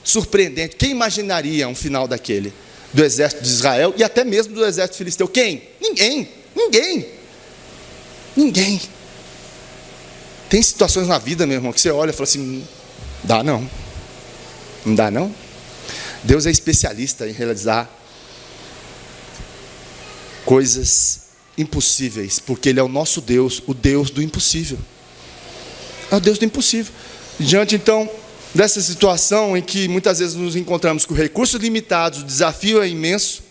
S1: Surpreendente. Quem imaginaria um final daquele? Do exército de Israel e até mesmo do exército filisteu. Quem? Ninguém. Tem situações na vida, meu irmão, que você olha e fala assim, não dá não. Deus é especialista em realizar coisas impossíveis, porque Ele é o nosso Deus, o Deus do impossível. É o Deus do impossível. Diante, então, dessa situação em que muitas vezes nos encontramos com recursos limitados, o desafio é imenso,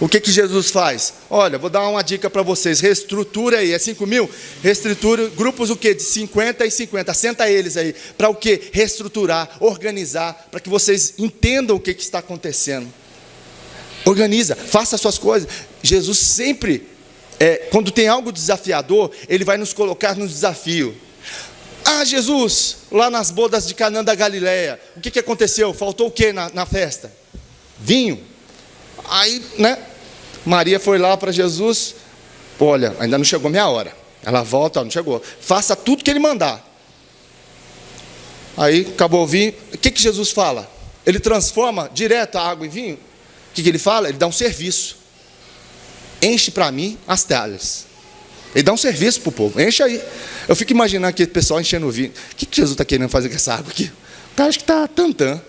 S1: o que Jesus faz? Olha, vou dar uma dica para vocês. Reestrutura aí, é 5.000? Reestrutura, grupos o quê? De 50 e 50. Senta eles aí. Para o quê? Reestruturar, organizar, para que vocês entendam o que está acontecendo. Organiza, faça as suas coisas. Jesus sempre, quando tem algo desafiador, Ele vai nos colocar no desafio. Jesus, lá nas bodas de Canaã da Galileia, o que aconteceu? Faltou o quê na festa? Vinho. Aí, Maria foi lá para Jesus, olha, ainda não chegou minha hora. Ela volta, não chegou. Faça tudo que Ele mandar. Aí, acabou o vinho. O que Jesus fala? Ele transforma direto a água em vinho. O que Ele fala? Ele dá um serviço. Enche para mim as talhas. Ele dá um serviço para o povo. Enche aí. Eu fico imaginando aquele pessoal enchendo o vinho. O que Jesus está querendo fazer com essa água aqui? O cara acha que está tantã.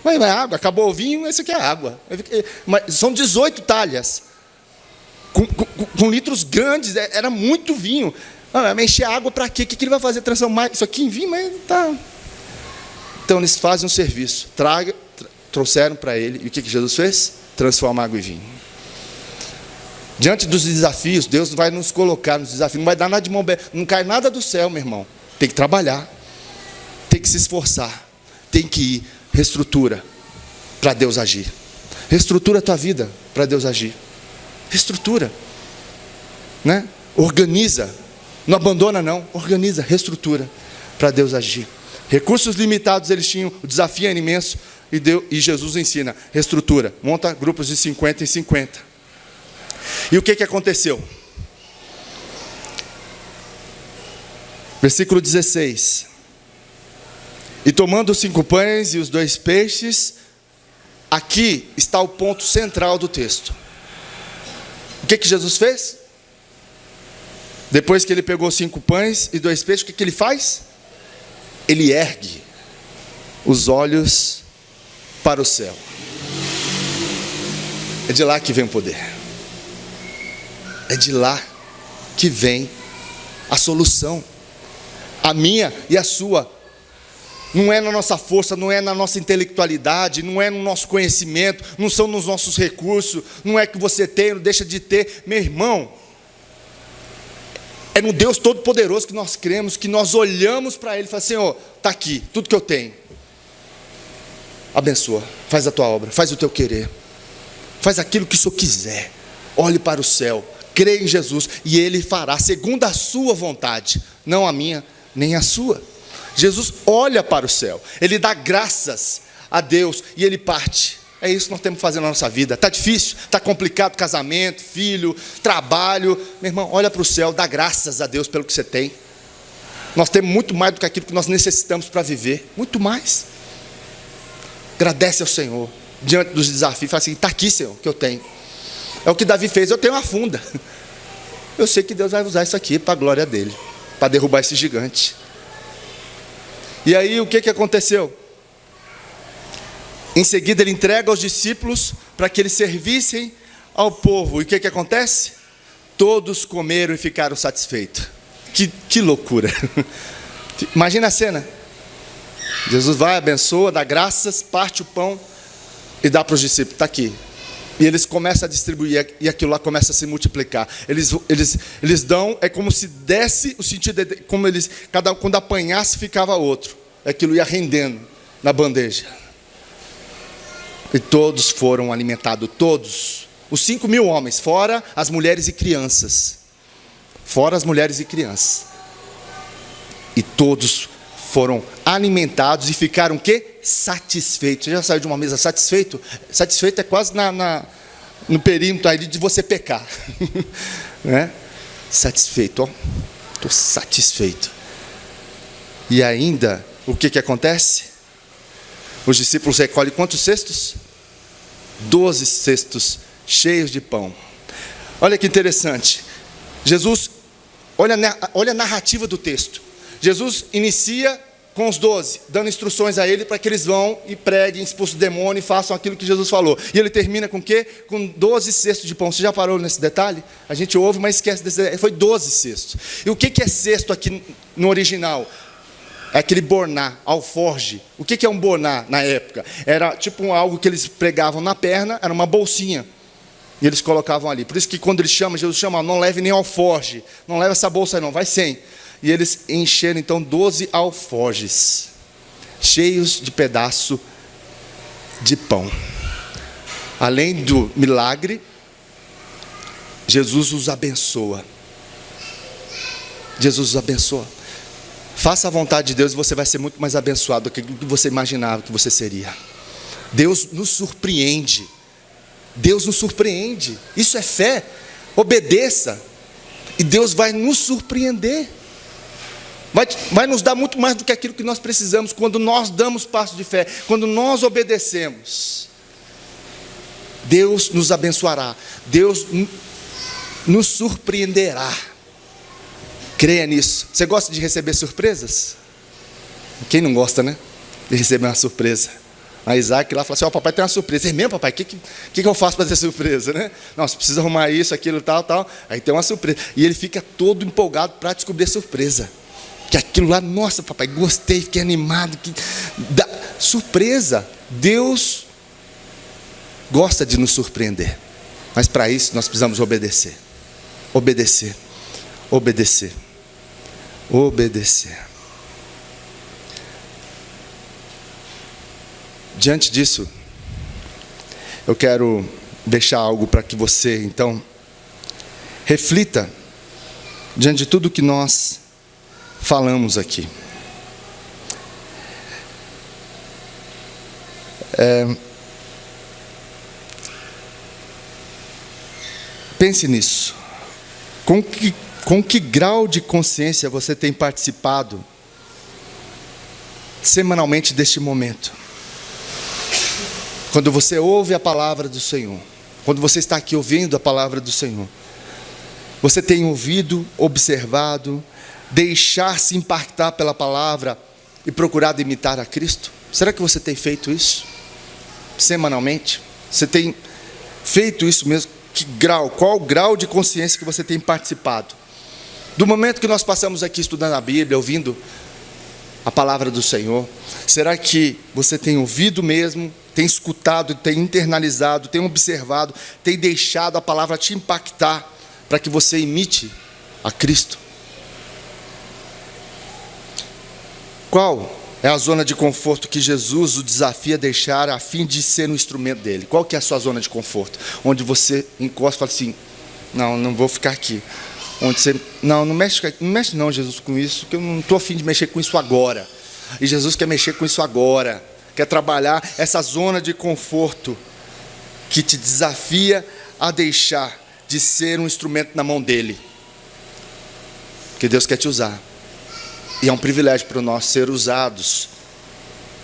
S1: Mas é água, acabou o vinho, esse aqui é água. Mas são 18 talhas. com litros grandes, era muito vinho. Mas encher água para quê? O que ele vai fazer? Transformar isso aqui em vinho? Mas tá. Então eles fazem um serviço. Trouxeram para ele. E o que Jesus fez? Transformar água em vinho. Diante dos desafios, Deus vai nos colocar nos desafios. Não vai dar nada de mão aberta. Não cai nada do céu, meu irmão. Tem que trabalhar. Tem que se esforçar. Tem que ir. Reestrutura para Deus agir. Reestrutura a tua vida para Deus agir. Reestrutura. Né? Organiza. Não abandona não. Organiza, reestrutura para Deus agir. Recursos limitados eles tinham. O desafio era imenso. E Jesus ensina. Reestrutura. Monta grupos de 50 em 50. E o que aconteceu? Versículo 16. E tomando os 5 pães e os 2 peixes, aqui está o ponto central do texto. O que Jesus fez? Depois que ele pegou 5 pães e 2 peixes, o que ele faz? Ele ergue os olhos para o céu. É de lá que vem o poder. É de lá que vem a solução. A minha e a sua. Não é na nossa força, não é na nossa intelectualidade, não é no nosso conhecimento, não são nos nossos recursos, não é que você tem, não deixa de ter. Meu irmão, é no Deus Todo-Poderoso que nós cremos, que nós olhamos para Ele e falamos: Senhor, está aqui, tudo que eu tenho. Abençoa, faz a tua obra, faz o teu querer, faz aquilo que o Senhor quiser. Olhe para o céu, crê em Jesus e Ele fará segundo a sua vontade, não a minha nem a sua. Jesus olha para o céu, Ele dá graças a Deus e Ele parte. É isso que nós temos que fazer na nossa vida. Está difícil, está complicado, casamento, filho, trabalho. Meu irmão, olha para o céu, dá graças a Deus pelo que você tem. Nós temos muito mais do que aquilo que nós necessitamos para viver. Muito mais. Agradece ao Senhor, diante dos desafios. Fala assim: está aqui, Senhor, que eu tenho. É o que Davi fez, eu tenho uma funda. Eu sei que Deus vai usar isso aqui para a glória dEle, para derrubar esse gigante. E aí o que aconteceu? Em seguida ele entrega aos discípulos para que eles servissem ao povo. E o que acontece? Todos comeram e ficaram satisfeitos. Que loucura. Imagina a cena. Jesus vai, abençoa, dá graças, parte o pão e dá para os discípulos. Está aqui. E eles começam a distribuir e aquilo lá começa a se multiplicar. Eles dão, é como se desse o sentido, como eles, quando apanhasse ficava outro. Aquilo ia rendendo na bandeja. E todos foram alimentados, todos. Os 5.000 homens, fora as mulheres e crianças. Fora as mulheres e crianças. E todos foram alimentados e ficaram o quê? Satisfeitos. Você já saiu de uma mesa satisfeito? Satisfeito é quase no perímetro aí de você pecar. Né? Satisfeito, ó. Estou satisfeito. E ainda, o que acontece? Os discípulos recolhem quantos cestos? 12 cestos cheios de pão. Olha que interessante. Jesus, olha a narrativa do texto. Jesus inicia com os 12, dando instruções a ele para que eles vão e preguem, expulsem o demônio e façam aquilo que Jesus falou. E ele termina com o quê? Com 12 cestos de pão. Você já parou nesse detalhe? A gente ouve, mas esquece desse detalhe. Foi 12 cestos. E o que é cesto aqui no original? É aquele borná, alforge. O que é um borná na época? Era tipo algo que eles pregavam na perna, era uma bolsinha. E eles colocavam ali. Por isso que quando ele chama, Jesus chama: não leve nem alforge. Não leve essa bolsa aí não, vai sem. E eles encheram então 12 alforjes, cheios de pedaço de pão. Além do milagre, Jesus os abençoa. Jesus os abençoa. Faça a vontade de Deus e você vai ser muito mais abençoado do que você imaginava que você seria. Deus nos surpreende. Deus nos surpreende. Isso é fé. Obedeça. E Deus vai nos surpreender. Vai nos dar muito mais do que aquilo que nós precisamos quando nós damos passo de fé, quando nós obedecemos. Deus nos abençoará. Deus nos surpreenderá. Creia nisso. Você gosta de receber surpresas? Quem não gosta, né? De receber uma surpresa. A Isaac lá fala assim: ó, papai tem uma surpresa. É mesmo, papai? O que eu faço para ter surpresa, né? Não, você precisa arrumar isso, aquilo, tal, tal. Aí tem uma surpresa. E ele fica todo empolgado para descobrir a surpresa. Que aquilo lá, nossa, papai, gostei, fiquei animado. Surpresa. Deus gosta de nos surpreender. Mas para isso nós precisamos obedecer. Obedecer. Obedecer. Obedecer. Diante disso, eu quero deixar algo para que você, então, reflita diante de tudo que nós falamos aqui. Pense nisso. Com que grau de consciência você tem participado semanalmente deste momento? Quando você ouve a palavra do Senhor, quando você está aqui ouvindo a palavra do Senhor, você tem ouvido, observado, deixar-se impactar pela palavra e procurado imitar a Cristo? Será que você tem feito isso semanalmente? Você tem feito isso mesmo? Que grau? Qual o grau de consciência que você tem participado? Do momento que nós passamos aqui estudando a Bíblia, ouvindo a palavra do Senhor, será que você tem ouvido mesmo, tem escutado, tem internalizado, tem observado, tem deixado a palavra te impactar para que você imite a Cristo? Qual é a zona de conforto que Jesus o desafia a deixar a fim de ser um instrumento dele? Qual que é a sua zona de conforto? Onde você encosta e fala assim: não vou ficar aqui. Onde você, não mexe não, Jesus, com isso, que eu não estou a fim de mexer com isso agora. E Jesus quer mexer com isso agora. Quer trabalhar essa zona de conforto que te desafia a deixar de ser um instrumento na mão dele. Porque Deus quer te usar. E é um privilégio para nós ser usados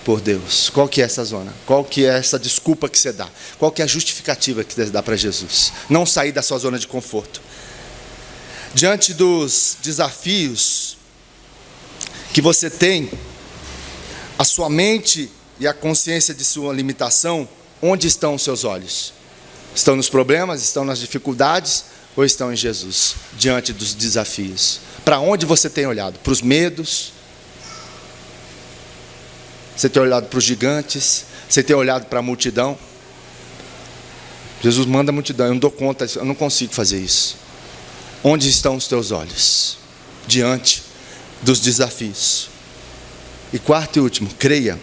S1: por Deus. Qual que é essa zona? Qual que é essa desculpa que você dá? Qual que é a justificativa que você dá para Jesus? Não sair da sua zona de conforto. Diante dos desafios que você tem, a sua mente e a consciência de sua limitação, onde estão os seus olhos? Estão nos problemas? Estão nas dificuldades? Ou estão em Jesus, diante dos desafios? Para onde você tem olhado? Para os medos? Você tem olhado para os gigantes? Você tem olhado para a multidão? Jesus manda a multidão, eu não dou conta, eu não consigo fazer isso. Onde estão os teus olhos? Diante dos desafios. E quarto e último, creia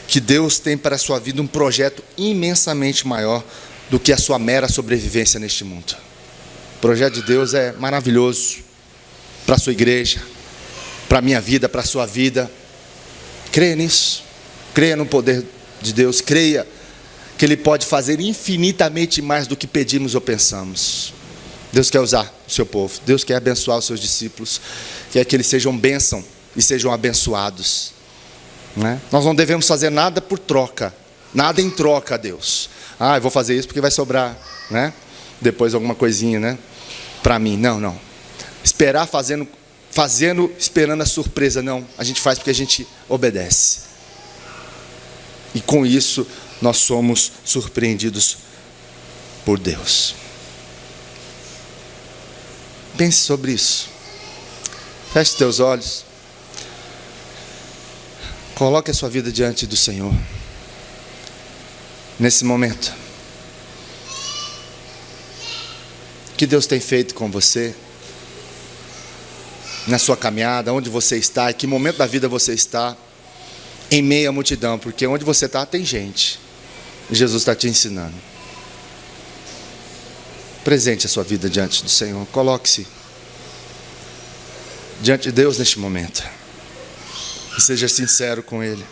S1: que Deus tem para a sua vida um projeto imensamente maior do que a sua mera sobrevivência neste mundo. O projeto de Deus é maravilhoso para a sua igreja, para a minha vida, para a sua vida. Creia nisso, creia no poder de Deus, creia que Ele pode fazer infinitamente mais do que pedimos ou pensamos. Deus quer usar o seu povo, Deus quer abençoar os seus discípulos, quer que eles sejam bênção e sejam abençoados, né? Nós não devemos fazer nada por troca, nada em troca a Deus. Eu vou fazer isso porque vai sobrar, né? Depois alguma coisinha, né? Para mim, não. Esperar fazendo, esperando a surpresa, não. A gente faz porque a gente obedece. E com isso nós somos surpreendidos por Deus. Pense sobre isso. Feche teus olhos. Coloque a sua vida diante do Senhor. Nesse momento. O que Deus tem feito com você? Na sua caminhada, onde você está, em que momento da vida você está? Em meio à multidão, porque onde você está tem gente. E Jesus está te ensinando. Presente a sua vida diante do Senhor. Coloque-se diante de Deus neste momento. E seja sincero com Ele.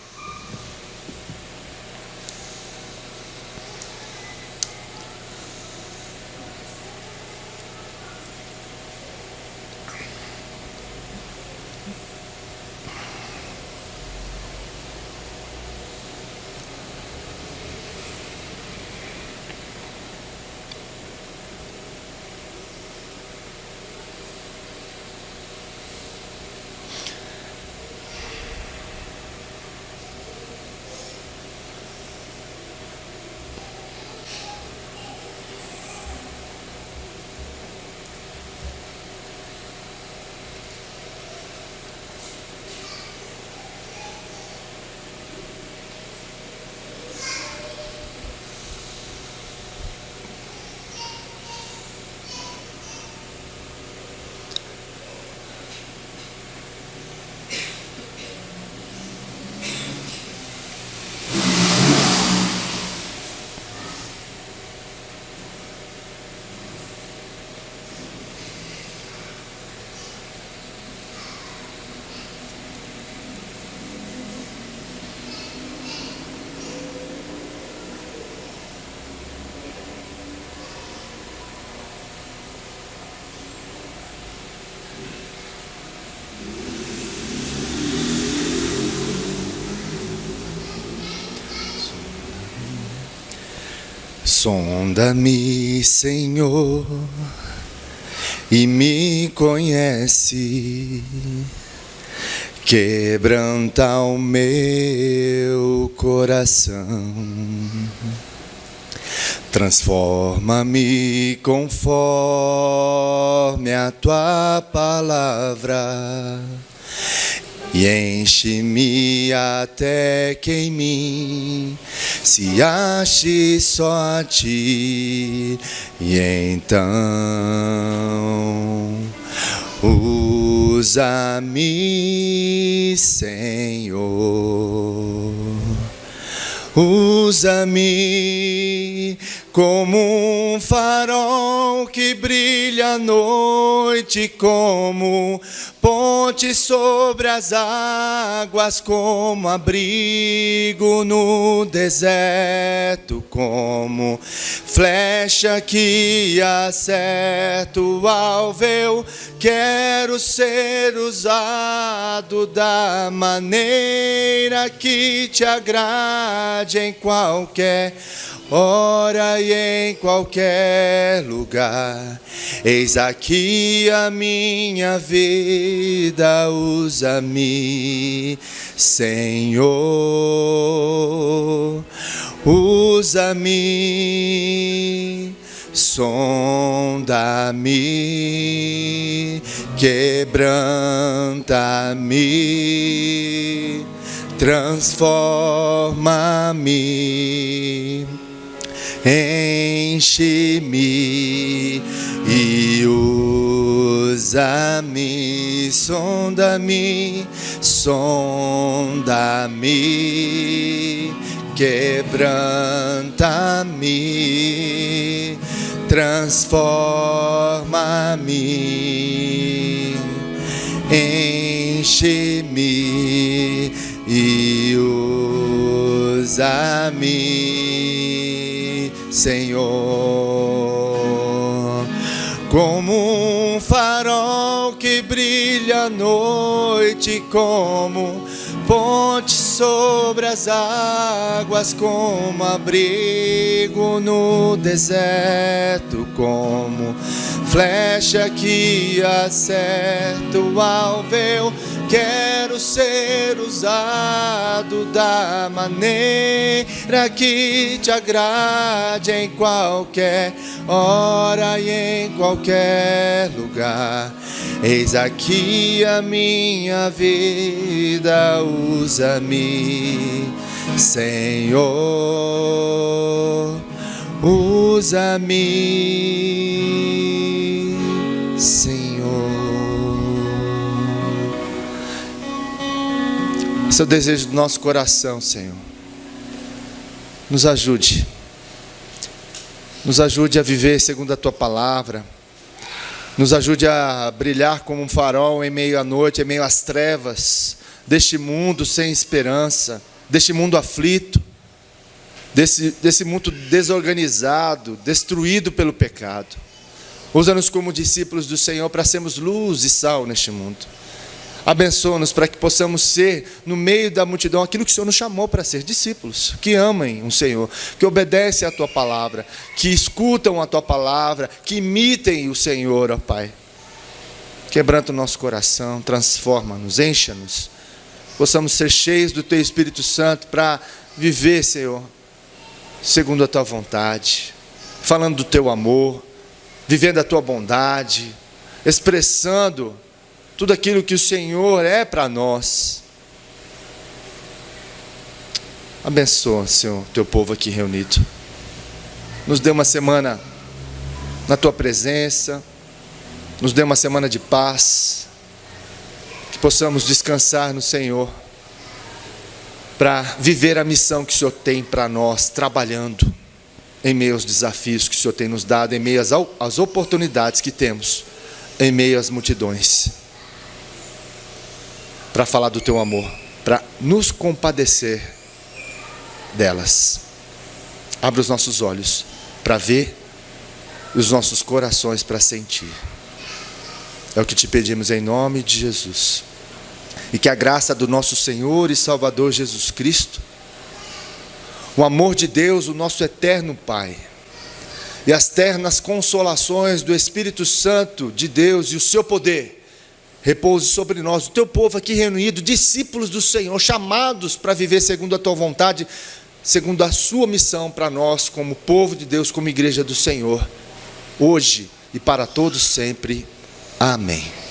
S1: Sonda-me, Senhor, e me conhece. Quebranta o meu coração. Transforma-me conforme a tua palavra. E enche-me até que em mim se ache só a ti. E então usa-me, Senhor. Usa-me como um farol que brilha à noite, como ponte sobre as águas, como abrigo no deserto, como flecha que acerta o alvo. Eu quero ser usado da maneira que te agrade, em qualquer hora e em qualquer lugar. Eis aqui a minha vida, usa-me, Senhor. Usa-me, sonda-me, quebranta-me, transforma-me, enche-me e usa-me. Sonda-me, sonda-me, quebranta-me, transforma-me, enche-me e usa-me, Senhor. Como um farol que brilha à noite, como ponte sobre as águas, como abrigo no deserto, como flecha que acerta o alvo. Eu quero ser usado da maneira que te agrade, em qualquer hora e em qualquer lugar. Eis aqui a minha vida, usa-me, Senhor. Usa-me, Senhor. Esse é o desejo do nosso coração, Senhor. Nos ajude. Nos ajude a viver segundo a tua palavra. Nos ajude a brilhar como um farol em meio à noite, em meio às trevas deste mundo sem esperança, deste mundo aflito, desse mundo desorganizado, destruído pelo pecado. Usa-nos como discípulos do Senhor para sermos luz e sal neste mundo. Abençoa-nos para que possamos ser, no meio da multidão, aquilo que o Senhor nos chamou para ser: discípulos que amem o Senhor, que obedecem à tua palavra, que escutam a tua palavra, que imitem o Senhor, ó Pai. Quebranta o nosso coração, transforma-nos, encha-nos, possamos ser cheios do teu Espírito Santo para viver, Senhor, segundo a tua vontade, falando do teu amor, vivendo a tua bondade, expressando tudo aquilo que o Senhor é para nós. Abençoa, Senhor, teu povo aqui reunido. Nos dê uma semana na tua presença, nos dê uma semana de paz, que possamos descansar no Senhor, para viver a missão que o Senhor tem para nós, trabalhando em meio aos desafios que o Senhor tem nos dado, em meio às oportunidades que temos, em meio às multidões, para falar do teu amor, para nos compadecer delas. Abra os nossos olhos para ver e os nossos corações para sentir. É o que te pedimos em nome de Jesus. E que a graça do nosso Senhor e Salvador Jesus Cristo, o amor de Deus, o nosso eterno Pai, e as ternas consolações do Espírito Santo de Deus e o seu poder repouse sobre nós, o teu povo aqui reunido, discípulos do Senhor, chamados para viver segundo a tua vontade, segundo a sua missão para nós, como povo de Deus, como igreja do Senhor, hoje e para todos sempre. Amém.